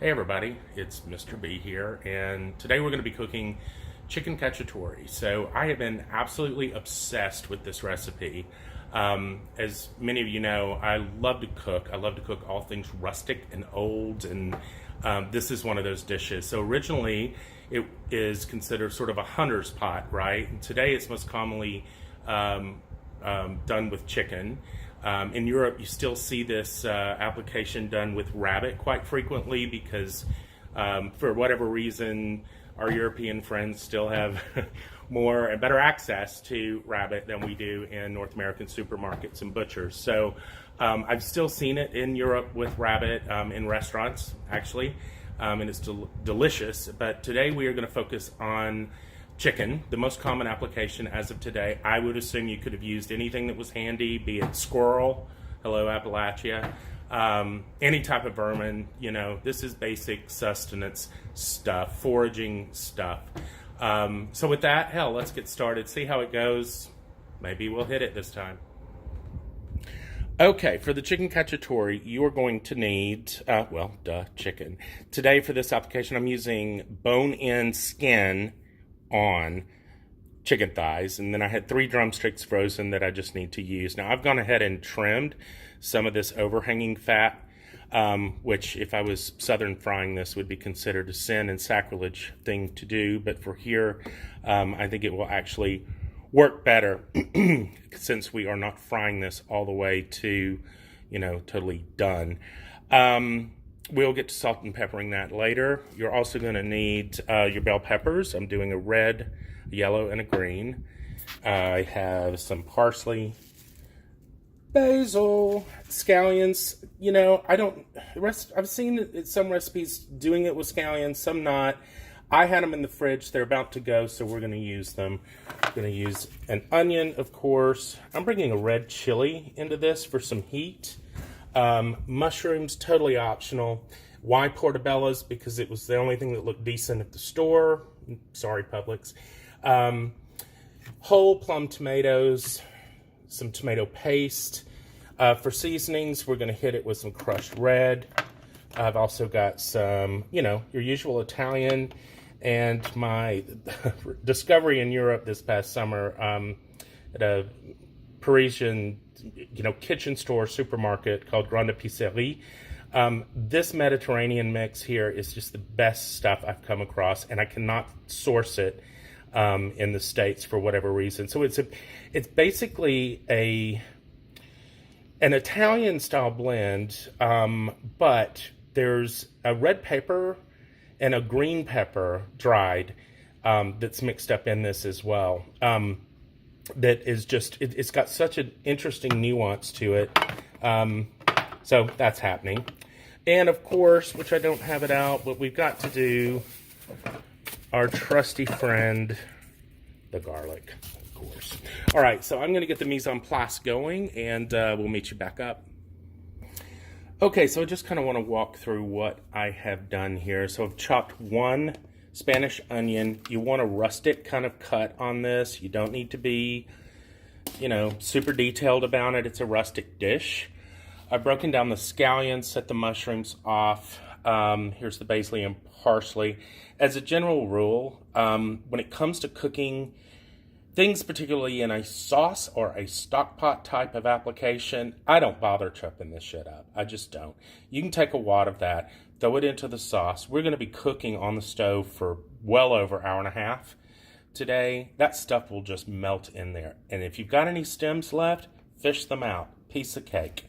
Hey everybody, it's Mr. B here, and today we're going to be cooking chicken cacciatore. So I have been absolutely obsessed with this recipe. As many of you know, I love to cook. I love to cook all things rustic and old, and this is one of those dishes. So originally it is considered sort of a hunter's pot, right? And today it's most commonly done with chicken. In Europe, you still see this application done with rabbit quite frequently because for whatever reason, our European friends still have more and better access to rabbit than we do in North American supermarkets and butchers. So I've still seen it in Europe with rabbit in restaurants, actually, and it's delicious. But today we are going to focus on chicken, the most common application as of today. I would assume you could have used anything that was handy, be it squirrel, hello Appalachia, any type of vermin. You know, this is basic sustenance stuff, foraging stuff. So with that, hell, let's get started, see how it goes. Maybe we'll hit it this time. Okay, for the chicken cacciatore, you are going to need, chicken. Today for this application, I'm using bone-in skin on chicken thighs, and then I had 3 drumsticks frozen that I just need to use. Now I've gone ahead and trimmed some of this overhanging fat, which if I was southern frying this would be considered a sin and sacrilege thing to do, but for here I think it will actually work better since we are not frying this all the way to, you know, totally done. We'll get to salt and peppering that later. You're also going to need your bell peppers. I'm doing a red, a yellow, and a green. I have some parsley, basil, scallions. You know, I've seen some recipes doing it with scallions, some not. I had them in the fridge. They're about to go, so we're going to use them. I'm going to use an onion, of course. I'm bringing a red chili into this for some heat. Mushrooms, totally optional. Why portobellos? Because it was the only thing that looked decent at the store. Sorry, Publix. Whole plum tomatoes, some tomato paste. For seasonings, we're going to hit it with some crushed red. I've also got some, you know, your usual Italian, and my discovery in Europe this past summer at a Parisian, you know, kitchen store supermarket called Grande Épicerie. This Mediterranean mix here is just the best stuff I've come across, and I cannot source it in the States for whatever reason. So it's basically an Italian style blend, but there's a red pepper and a green pepper dried that's mixed up in this as well. That is just, it's got such an interesting nuance to it. So that's happening. And of course, which I don't have it out, but we've got to do our trusty friend, the garlic, of course. All right, so I'm going to get the mise en place going, and we'll meet you back up. Okay, so I just kind of want to walk through what I have done here. So I've chopped 1 Spanish onion. You want a rustic kind of cut on this. You don't need to be, you know, super detailed about it. It's a rustic dish. I've broken down the scallions, set the mushrooms off. Here's the basil and parsley. As a general rule, when it comes to cooking things, particularly in a sauce or a stock pot type of application, I don't bother chopping this shit up. I just don't. You can take a wad of that, throw it into the sauce. We're going to be cooking on the stove for well over an hour and a half today. That stuff will just melt in there. And if you've got any stems left, fish them out. Piece of cake.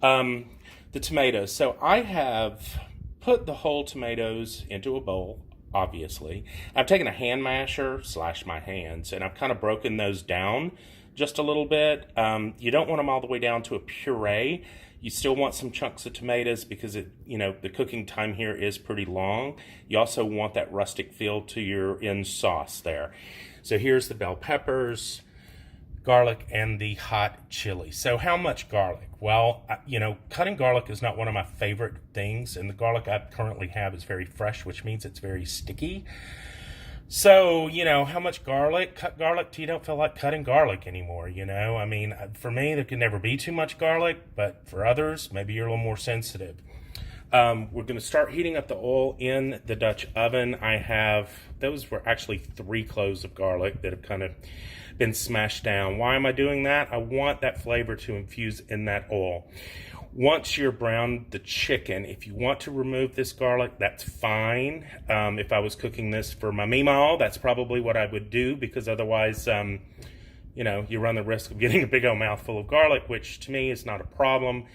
The tomatoes. So I have put the whole tomatoes into a bowl, obviously. I've taken a hand masher, slashed my hands, and I've kind of broken those down just a little bit. You don't want them all the way down to a puree. You still want some chunks of tomatoes because the cooking time here is pretty long. You also want that rustic feel to your in sauce there. So here's the bell peppers, garlic, and the hot chili. So how much garlic? Well, you know, cutting garlic is not one of my favorite things, and the garlic I currently have is very fresh, which means it's very sticky. So, you know, how much garlic? Cut garlic till you don't feel like cutting garlic anymore, you know? I mean, for me, there can never be too much garlic, but for others, maybe you're a little more sensitive. We're going to start heating up the oil in the Dutch oven. Those were actually 3 cloves of garlic that have kind of been smashed down. Why am I doing that? I want that flavor to infuse in that oil. Once you're browned the chicken, if you want to remove this garlic, that's fine. If I was cooking this for my meemaw, that's probably what I would do, because otherwise, you know, you run the risk of getting a big old mouthful of garlic, which to me is not a problem.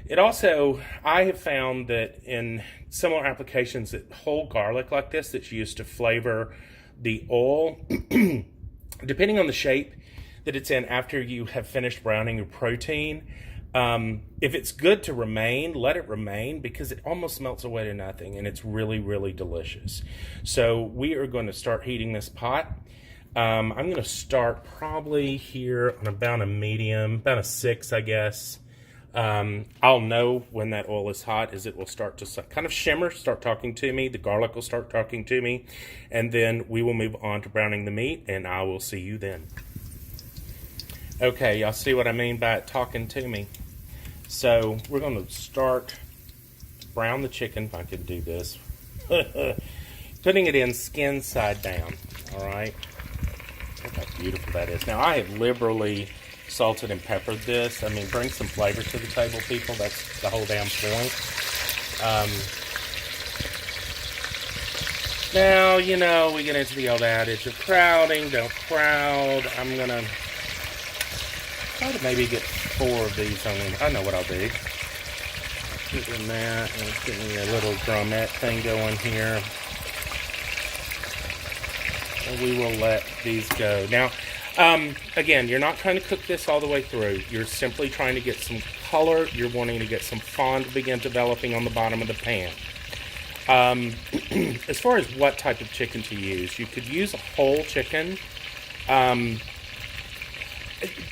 It also, I have found that in similar applications that whole garlic like this that's used to flavor the oil, depending on the shape that it's in after you have finished browning your protein, if it's good to remain, let it remain, because it almost melts away to nothing, and it's really, really delicious. So we are going to start heating this pot. I'm going to start probably here on about a medium, about a 6, I guess. I'll know when that oil is hot as it will start to kind of shimmer, start talking to me. The garlic will start talking to me, and then we will move on to browning the meat, and I will see you then. Okay, y'all see what I mean by it talking to me. So we're going to start to brown the chicken, if I could do this. Putting it in skin side down, all right? Look how beautiful that is. Now, I have liberally salted and peppered this. I mean, bring some flavor to the table, people. That's the whole damn point. Now, you know, we get into the old adage of crowding, don't crowd. I'm going to try to maybe get 4 of these. I know what I'll do. Put in that, and get me a little drumette thing going here. And we will let these go. Now, again, you're not trying to cook this all the way through. You're simply trying to get some color. You're wanting to get some fond to begin developing on the bottom of the pan. As far as what type of chicken to use, you could use a whole chicken.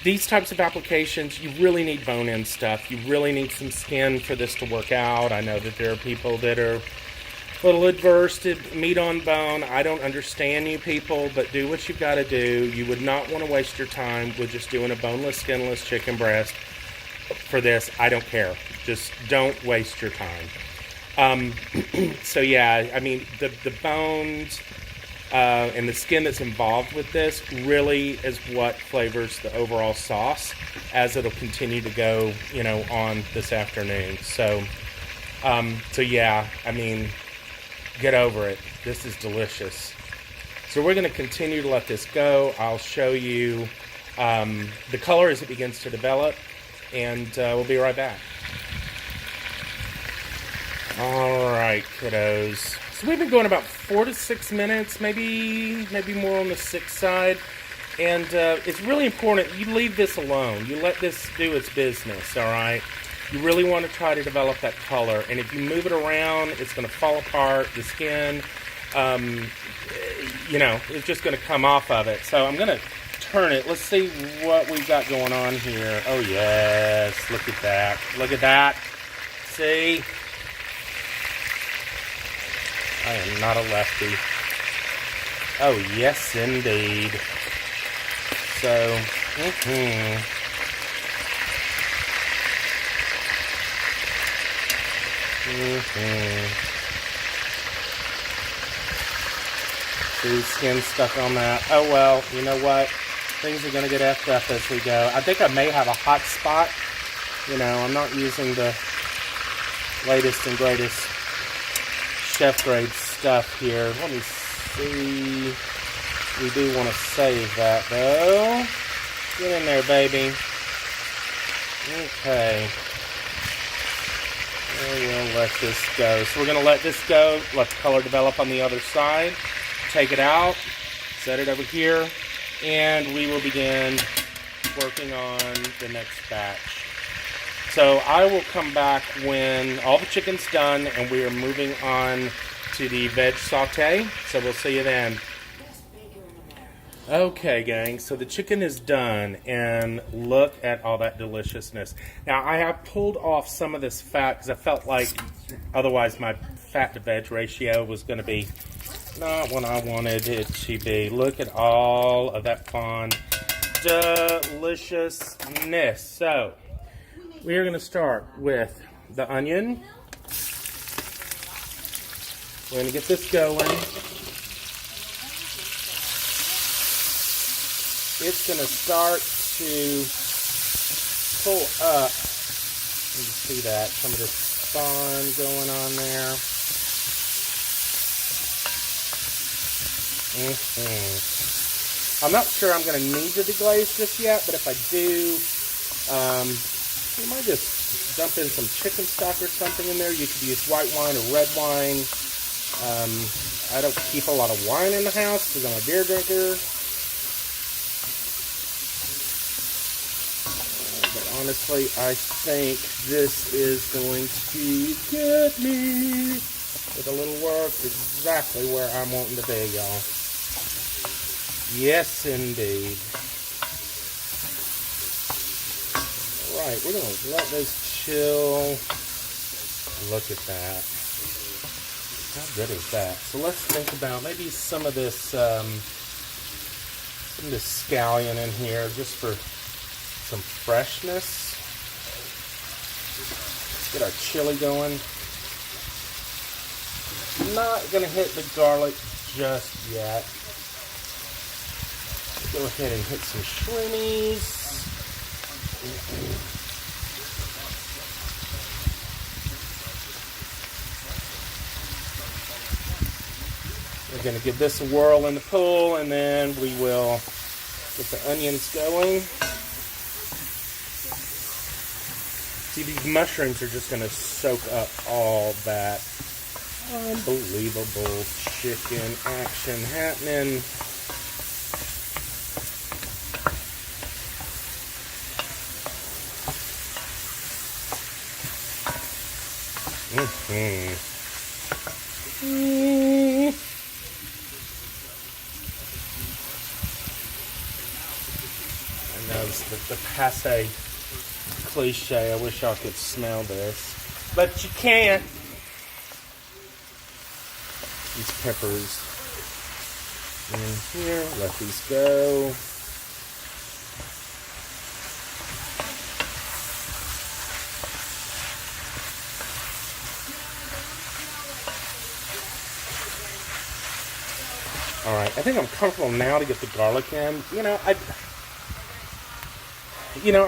These types of applications, you really need bone-in stuff. You really need some skin for this to work out. I know that there are people that are a little adverse to meat on bone. I don't understand you people, but do what you've got to do. You would not want to waste your time with just doing a boneless, skinless chicken breast for this. I don't care. Just don't waste your time. So yeah, I mean, the bones and the skin that's involved with this really is what flavors the overall sauce as it'll continue to go, you know, on this afternoon. So yeah, I mean, get over it. This is delicious. So we're going to continue to let this go. I'll show you the color as it begins to develop, and we'll be right back. All right, kiddos. So we've been going about 4 to 6 minutes, maybe more on the 6 side. And it's really important you leave this alone. You let this do its business, all right? You really want to try to develop that color. And if you move it around, it's going to fall apart. The skin, you know, it's just going to come off of it. So I'm going to turn it. Let's see what we've got going on here. Oh, yes. Look at that. Look at that. See? I am not a lefty. Oh, yes, indeed. So, See, skin stuck on that. Oh, well, you know what? Things are going to get effed up as we go. I think I may have a hot spot. You know, I'm not using the latest and greatest chef grade stuff here. Let me see. We do want to save that though. Get in there, baby. Okay. We'll let this go. So we're going to let this go. Let the color develop on the other side. Take it out. Set it over here. And we will begin working on the next batch. So I will come back when all the chicken's done and we are moving on to the veg saute. So we'll see you then. Okay, gang, so the chicken is done, and look at all that deliciousness. Now, I have pulled off some of this fat because I felt like otherwise my fat to veg ratio was going to be not what I wanted it to be. Look at all of that fond deliciousness. So we are going to start with the onion. We're going to get this going. It's going to start to pull up. You can see that, some of this spawn going on there. I'm not sure I'm going to need to deglaze just yet, but if I do, you might just dump in some chicken stock or something in there. You could use white wine or red wine. I don't keep a lot of wine in the house because I'm a beer drinker. But honestly, I think this is going to get me, with a little work, exactly where I'm wanting to be, y'all. Yes, indeed. All right, we're going to let this chill. Look at that. How good is that? So let's think about maybe some of this scallion in here just for some freshness. Let's get our chili going. Not going to hit the garlic just yet. Go ahead and hit some shroomies. We're going to give this a whirl in the pool, and then we will get the onions going. See, these mushrooms are just going to soak up all that unbelievable chicken action happening. I know the passe cliche. I wish y'all could smell this, but you can't. These peppers in here. Let these go. All right, I think I'm comfortable now to get the garlic in. I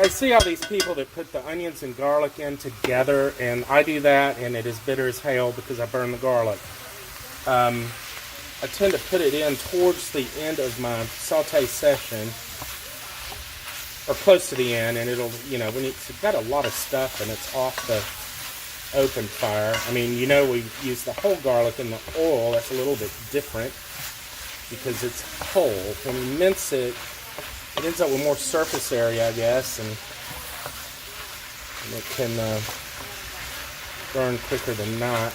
see all these people that put the onions and garlic in together, and I do that, and it is bitter as hell because I burn the garlic. I tend to put it in towards the end of my saute session, or close to the end, and it'll, when it's got a lot of stuff and it's off the open fire. I mean, we use the whole garlic in the oil. That's a little bit different, because it's whole. When you mince it, it ends up with more surface area, I guess, and it can burn quicker than not.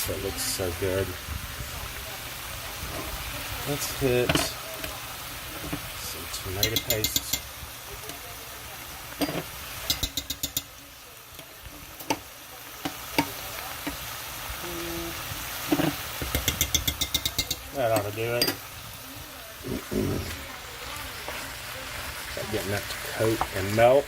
That looks so good. Let's hit some tomato paste. That ought to do it. Start getting that to coat and melt.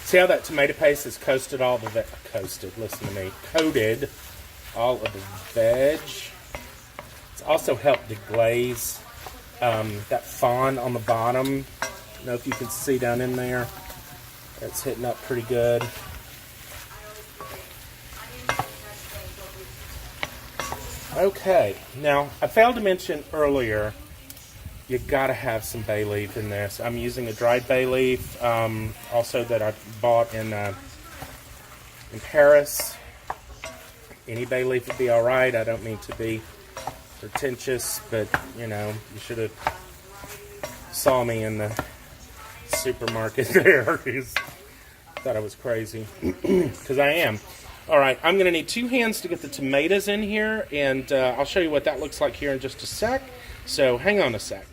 See how that tomato paste has coated all the coated all of the veg. It's also helped deglaze that fond on the bottom. I don't know if you can see down in there. It's hitting up pretty good. Okay, now I failed to mention earlier, you gotta have some bay leaf in this. I'm using a dried bay leaf, also that I bought in Paris. Any bay leaf would be all right. I don't mean to be pretentious, but you should have saw me in the supermarket there. Thought I was crazy, because I am. All right, I'm gonna need 2 hands to get the tomatoes in here, and I'll show you what that looks like here in just a sec. So hang on a sec.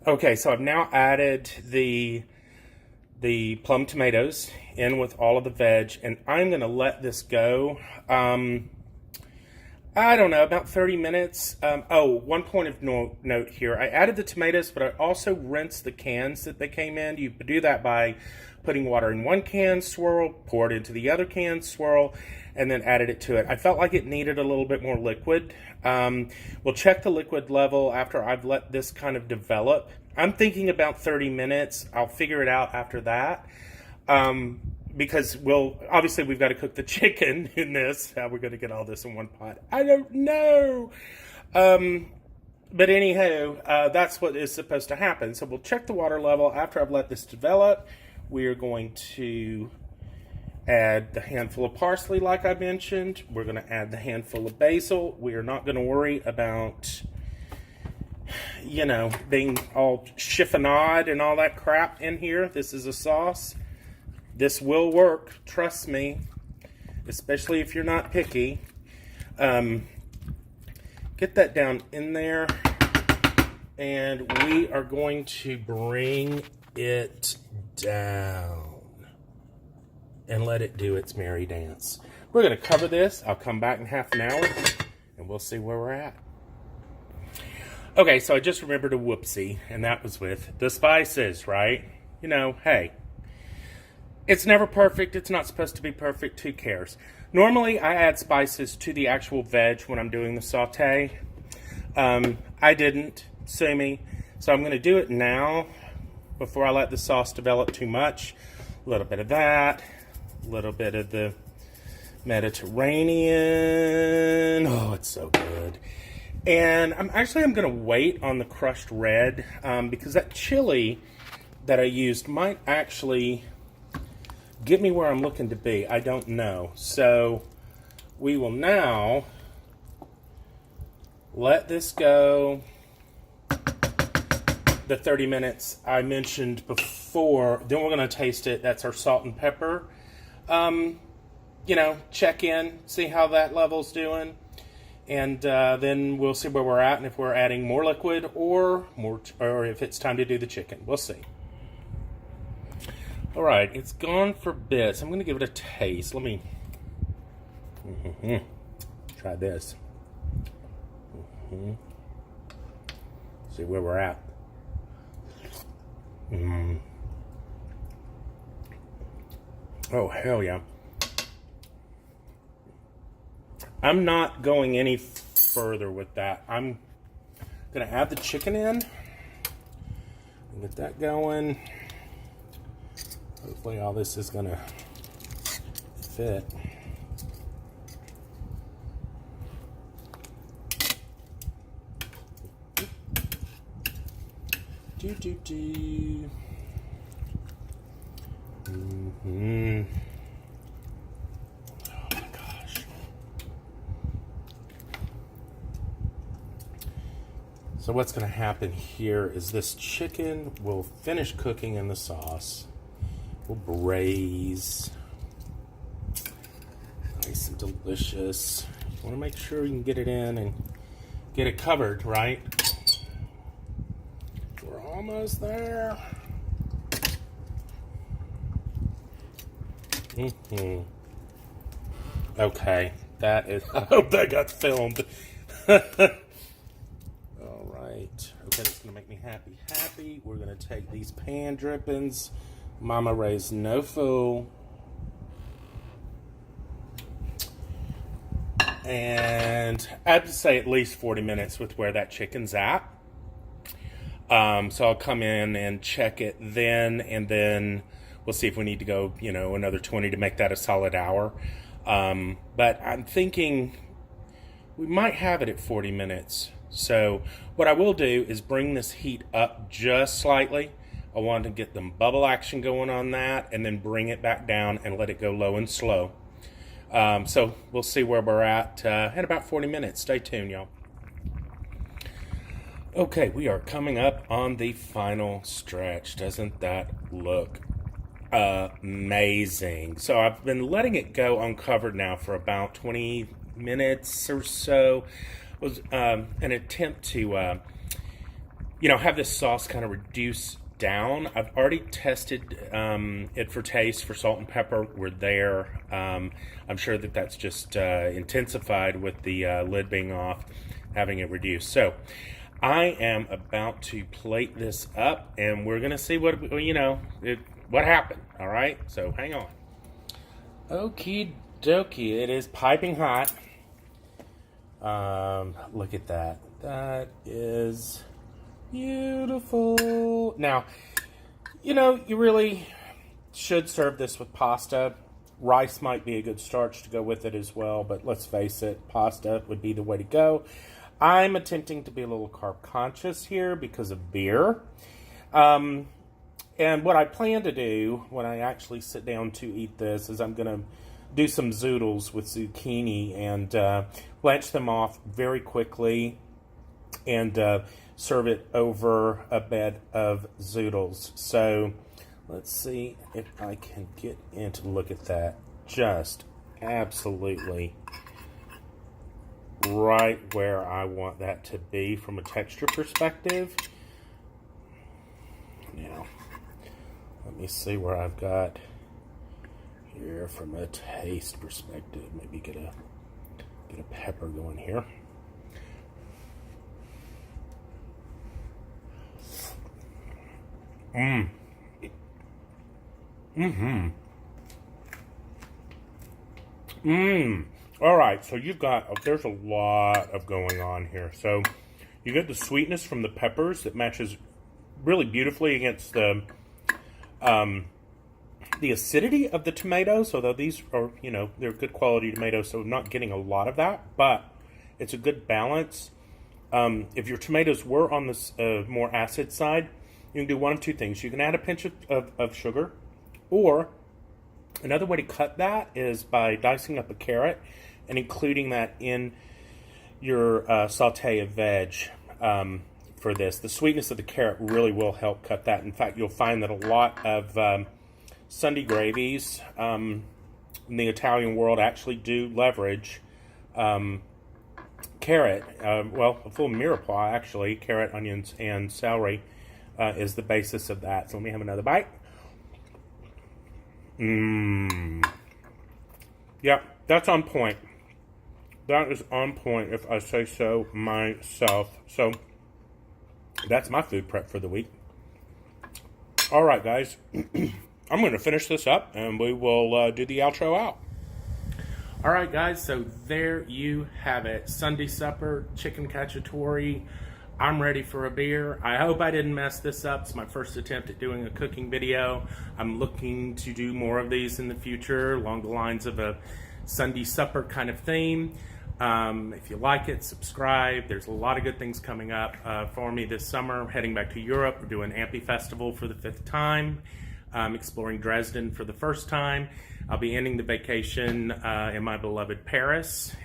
Okay, so I've now added the the plum tomatoes in with all of the veg, and I'm going to let this go. I don't know, about 30 minutes. One point of note here. I added the tomatoes, but I also rinsed the cans that they came in. You do that by putting water in one can, swirl, pour it into the other can, swirl, and then added it to it. I felt like it needed a little bit more liquid. We'll check the liquid level after I've let this kind of develop. I'm thinking about 30 minutes. I'll figure it out after that. Because obviously we've got to cook the chicken in this. How we're going to get all this in one pot, I don't know. But anyhow, that's what is supposed to happen. So we'll check the water level after I've let this develop. We are going to add the handful of parsley like I mentioned. We're going to add the handful of basil. We are not going to worry about, being all chiffonade and all that crap in here. This is a sauce. This will work, trust me, especially if you're not picky. Get that down in there, and we are going to bring it down and let it do its merry dance. We're going to cover this. I'll come back in half an hour, and we'll see where we're at. Okay, so I just remembered a whoopsie, and that was with the spices, right? Hey. It's never perfect. It's not supposed to be perfect. Who cares? Normally, I add spices to the actual veg when I'm doing the saute. I didn't. Sue me. So I'm going to do it now before I let the sauce develop too much. A little bit of that. A little bit of the Mediterranean. Oh, it's so good. And I'm going to wait on the crushed red because that chili that I used might actually get me where I'm looking to be. I don't know. So we will now let this go the 30 minutes I mentioned before. Then we're going to taste it. That's our salt and pepper. Check in, see how that level's doing. And then we'll see where we're at and if we're adding more liquid or if it's time to do the chicken. We'll see. All right, it's gone for bits. I'm going to give it a taste. Let me try this. See where we're at. Oh, hell yeah. I'm not going any further with that. I'm going to add the chicken in. Get that going. Hopefully all this is going to fit. Do. Oh my gosh. So what's going to happen here is this chicken will finish cooking in the sauce. We'll braise. Nice and delicious. You want to make sure you can get it in and get it covered, right? We're almost there. Okay, that is. I hope that got filmed. All right. Okay, that's gonna make me happy. We're gonna take these pan drippings. Mama raised no fool. And I'd say at least 40 minutes with where that chicken's at. So I'll come in and check it then, and then we'll see if we need to go, another 20 to make that a solid hour. But I'm thinking we might have it at 40 minutes. So what I will do is bring this heat up just slightly. I want to get the bubble action going on that, and then bring it back down and let it go low and slow. So we'll see where we're at in about 40 minutes. Stay tuned, y'all. Okay, we are coming up on the final stretch. Doesn't that look amazing? So I've been letting it go uncovered now for about 20 minutes or so. It was an attempt to, have this sauce kind of reduce down. I've already tested it for taste, for salt and pepper. We're there. I'm sure that that's just intensified with the lid being off, having it reduced. So I am about to plate this up, and we're gonna see what what happened. All right, so hang on. Okie dokie, it is piping hot. Look at that. That is beautiful. Now, you really should serve this with pasta. Rice might be a good starch to go with it as well, but let's face it, pasta would be the way to go. I'm attempting to be a little carb conscious here because of beer. And what I plan to do when I actually sit down to eat this is I'm going to do some zoodles with zucchini and blanch them off very quickly and serve it over a bed of zoodles. So let's see if I can get in to look at that. Just absolutely right where I want that to be from a texture perspective. Now, let me see where I've got here from a taste perspective. Maybe get a pepper going here. All right, so there's a lot of going on here. So you get the sweetness from the peppers that matches really beautifully against the acidity of the tomatoes, although these are, they're good quality tomatoes, so not getting a lot of that, but it's a good balance. If your tomatoes were on this more acid side, you can do one of two things. You can add a pinch of sugar, or another way to cut that is by dicing up a carrot and including that in your saute of veg for this. The sweetness of the carrot really will help cut that. In fact, you'll find that a lot of Sunday gravies in the Italian world actually do leverage carrot. A full mirepoix, actually, carrot, onions, and celery is the basis of that. So let me have another bite. Yeah, that's on point. That is on point, if I say so myself. So that's my food prep for the week. All right, guys. I'm going to finish this up, and we will do the outro out. All right, guys. So there you have it. Sunday supper, chicken cacciatore. I'm ready for a beer. I hope I didn't mess this up. It's my first attempt at doing a cooking video. I'm looking to do more of these in the future along the lines of a Sunday supper kind of theme. If you like it, subscribe. There's a lot of good things coming up for me this summer. Heading back to Europe. We're doing Amphi Festival for the 5th time. Exploring Dresden for the first time. I'll be ending the vacation in my beloved Paris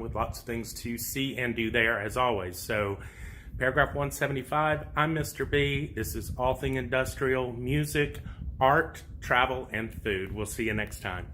with lots of things to see and do there as always. So paragraph 175, I'm Mr. B. This is All Thing Industrial, music, art, travel, and food. We'll see you next time.